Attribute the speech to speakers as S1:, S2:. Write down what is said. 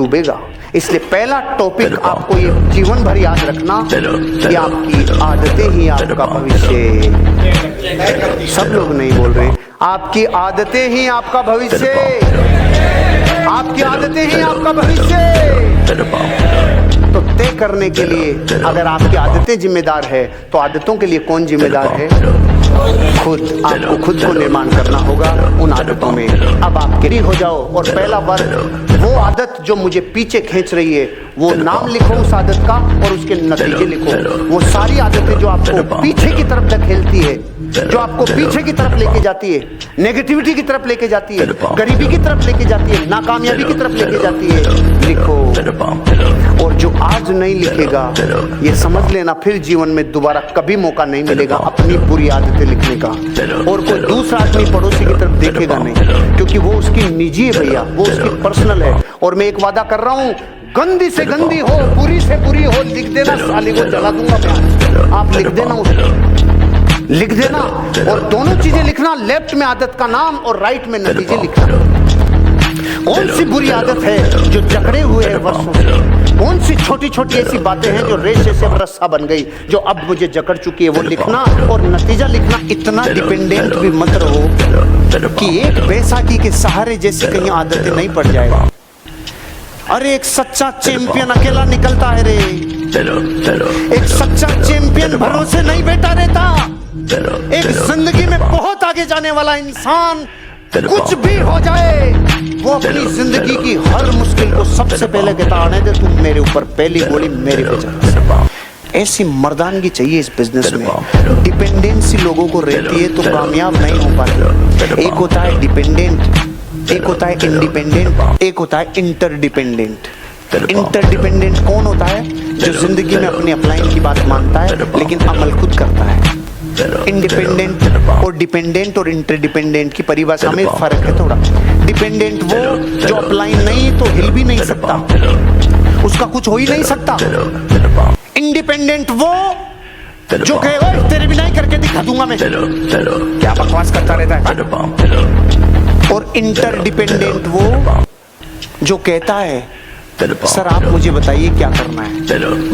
S1: डूबेगा। इसलिए पहला टॉपिक आपको ये जीवन भर याद रखना कि आपकी आदतें ही आपका भविष्य। सब लोग नहीं बोल रहे। आपकी आदतें ही आपका भविष्य, आपकी आदतें ही आपका भविष्य। तो तय करने के लिए अगर आपकी आदतें जिम्मेदार है तो आदतों के लिए कौन जिम्मेदार है? खुद। आपको खुद को निर्माण करना होगा उन आदतों में। अब आप गिरी हो जाओ और पहला वर्ग, वो आदत जो मुझे पीछे खींच रही है, वो नाम लिखो उस आदत का और उसके नतीजे लिखो। वो सारी आदतें जो आपको पीछे की तरफ धकेलती है, जो आपको पीछे की तरफ लेके जाती है, नेगेटिविटी की तरफ लेके जाती है, गरीबी की तरफ लेके जाती है, नाकामयाबी की तरफ लेके जाती है, लिखो। और जो आज नहीं लिखेगा, ये समझ लेना फिर जीवन में दोबारा कभी मौका नहीं मिलेगा अपनी बुरी आदतें लिखने का। और कोई दूसरा आदमी पड़ोसी की तरफ देखेगा नहीं, क्योंकि वो उसकी निजी है भैया, वो उसकी पर्सनल है। और मैं एक वादा कर रहा हूं, गंदी से गंदी हो, बुरी से बुरी हो, लिख देना, साले को जला दूंगा मैं। आप लिख देना, उसको लिख देना। और दोनों चीजें लिखना, लेफ्ट में आदत का नाम और राइट में नतीजे लिखना। कौन सी बुरी आदत है जो जकड़े हुए है वर्षों से? कौन सी छोटी छोटी ऐसी बातें हैं जो रेशे से रस्सा बन गई, जो अब मुझे जकड़ चुकी है? वो लिखना और नतीजा लिखना। इतना डिपेंडेंट भी मत रहो कि एक बैसाखी के सहारे जैसी कहीं आदतें नहीं पड़ जाए। अरे एक सच्चा चैंपियन अकेला निकलता है रे। एक सच्चा चैंपियन भरोसे नहीं बैठा रहता। एक जिंदगी में बहुत आगे जाने वाला इंसान, कुछ भी हो जाए, वो अपनी जिंदगी की हर मुश्किल को सबसे पहले कहता, आने दे तुम मेरे ऊपर, पहली गोली मेरे पे चला। ऐसी मर्दानगी चाहिए इस बिजनेस में। डिपेंडेंसी लोगों को रहती है तो कामयाब नहीं हो पाते। एक होता है डिपेंडेंट, एक होता है इंडिपेंडेंट, एक होता है इंटरडिपेंडेंट। इंटरडिपेंडेंट कौन होता है? जो जिंदगी में अपनी अपलाइन की बात मानता है लेकिन अमल खुद करता है। इंडिपेंडेंट और डिपेंडेंट और इंटरडिपेंडेंट की परिभाषा में फर्क है थोड़ा। डिपेंडेंट वो जो अपलाइन नहीं तो हिल भी नहीं सकता, उसका कुछ हो ही नहीं सकता। इंडिपेंडेंट वो जो कहे तेरे बिना ही करके दिखा दूंगा मैं, क्या बकवास करता रहता है। और इंटरडिपेंडेंट वो जो कहता है, सर आप मुझे बताइए क्या करना है।